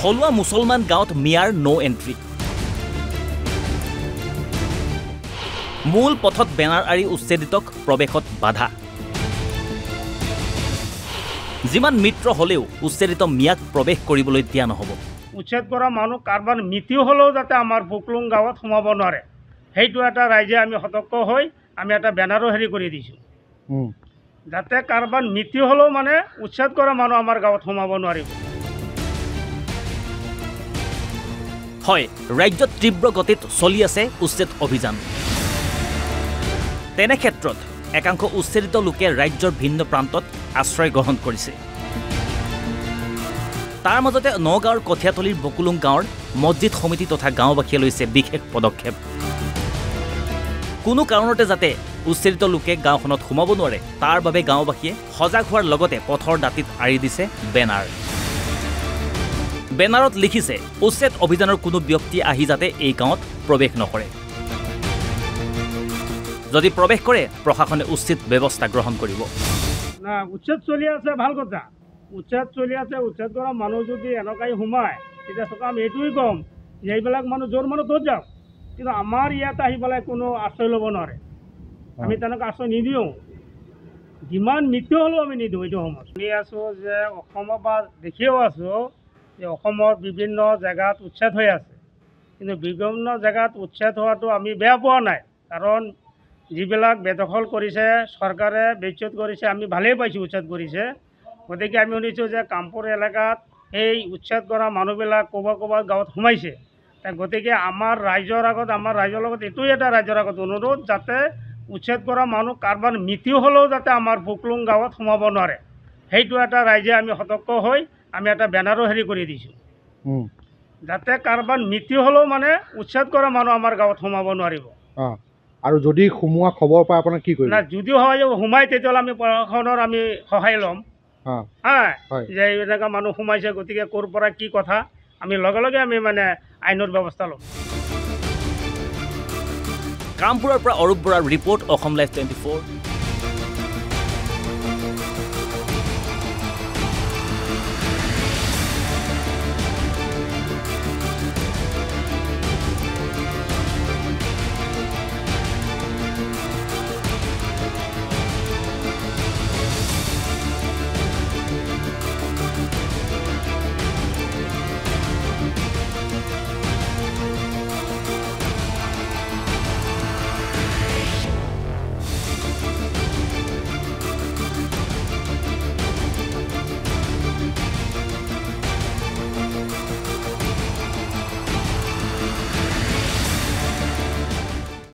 থলুৱা মুছলমান গাঁৱত মিয়াৰ নো এণ্ট্ৰি। মূল পথত বেনাৰ আৰি উচ্ছেদিতক প্ৰৱেশত বাধা। যিমান মিত্ৰ হ'লেও উচ্ছেদিত মিয়াক প্ৰৱেশ কৰিবলৈ দিয়া নহ'ব। উচ্ছেদ কৰা মানুহ কাৰোবাৰ মৃত্যু হ'লেও যাতে আমাৰ পুকলুং গাঁৱত সোমাব নোৱাৰে, সেইটো এটা ৰাইজে আমি সতৰ্ক হৈ আমি এটা বেনাৰো হেৰি কৰি দিছোঁ, যাতে কাৰোবাৰ মৃত্যু হ'লেও মানে উচ্ছেদ কৰা মানুহ আমাৰ গাঁৱত সোমাব নোৱাৰিব। হয়, ৰাজ্যত তীব্ৰ গতিত চলি আছে উচ্ছেদ অভিযান। তেনে ক্ষেত্ৰত একাংশ উচ্ছেদিত লোকে ৰাজ্যৰ ভিন্ন প্ৰান্তত আশ্ৰয় গ্ৰহণ কৰিছে। তাৰ মাজতে নগাঁৱৰ কঠীয়াতলীৰ বকুলুং গাঁৱৰ মছজিদ সমিতি তথা গাঁওবাসীয়ে লৈছে বিশেষ পদক্ষেপ। কোনো কাৰণতে যাতে উচ্ছেদিত লোকে গাঁওখনত সোমাব নোৱাৰে তাৰ বাবে গাঁওবাসীয়ে সজাগ হোৱাৰ লগতে পথৰ দাঁতিত আঁৰি দিছে বেনাৰ। বেনাৰত লিখিছে উচ্ছেদ অভিযানৰ কোনো ব্যক্তি আহি যাতে এই গাঁৱত প্ৰৱেশ নকৰে। যদি প্ৰৱেশ কৰে প্ৰশাসনে উচিত ব্যৱস্থা গ্ৰহণ কৰিব। না, উচ্ছেদ চলি আছে, ভাল কথা, উচ্ছেদ চলি আছে। উচ্ছেদ কৰা মানুহ যদি এনেকুৱাই সোমায় তেতিয়া চোকা আমি এইটোৱেই ক'ম যে এইবিলাক মানুহ য'ৰ মানুহ ত'ত যাওক, কিন্তু আমাৰ ইয়াত আহি পেলাই কোনো আশ্ৰয় ল'ব নোৱাৰে। আমি তেনেকৈ আশ্ৰয় নিদিওঁ, যিমান মৃত্যু হ'লেও আমি নিদিওঁ। এইটো সময়ত শুনি আছোঁ যে অসমৰ বা দেখিও আছোঁ যে অসমৰ বিভিন্ন জেগাত উচ্ছেদ হৈ আছে, কিন্তু বিভিন্ন জেগাত উচ্ছেদ হোৱাটো আমি বেয়া পোৱা নাই, কাৰণ যিবিলাক বেদখল কৰিছে চৰকাৰে বেচ্যুত কৰিছে আমি ভালেই পাইছোঁ উচ্ছেদ কৰিছে। গতিকে আমি শুনিছোঁ যে কামপুৰ এলেকাত এই উচ্ছেদ কৰা মানুহবিলাক ক'ৰবাত গাঁৱত সোমাইছে। গতিকে আমাৰ ৰাইজৰ আগত, আমাৰ ৰাইজৰ লগত এইটোৱে এটা ৰাইজৰ আগত অনুৰোধ, যাতে উচ্ছেদ কৰা মানুহ কাৰোবাৰ মৃত্যু হ'লেও যাতে আমাৰ পুকলুং গাঁৱত সোমাব নোৱাৰে, সেইটো এটা ৰাইজে আমি সতৰ্ক হৈ আমি এটা বেনাৰো হেৰি কৰি দিছোঁ, যাতে কাৰোবাৰ মৃত্যু হ'লেও মানে উচ্ছেদ কৰা মানুহ আমাৰ গাঁৱত সোমাব নোৱাৰিব। আৰু যদি সোমোৱা খবৰ পায় আপোনাক কি কৰিব? না, যদিও হয় সোমাই তেতিয়াহ'লে আমি প্ৰশাসনৰ আমি সহায় ল'ম। যে এনেকুৱা মানুহ সোমাইছে, গতিকে ক'ৰ পৰা কি কথা আমি লগে লগে আমি মানে আইনৰ ব্যৱস্থা ল'ম। কামপুৰৰ পৰা অৰূপ বৰাৰ ৰিপৰ্ট, অসম লাইভ 24।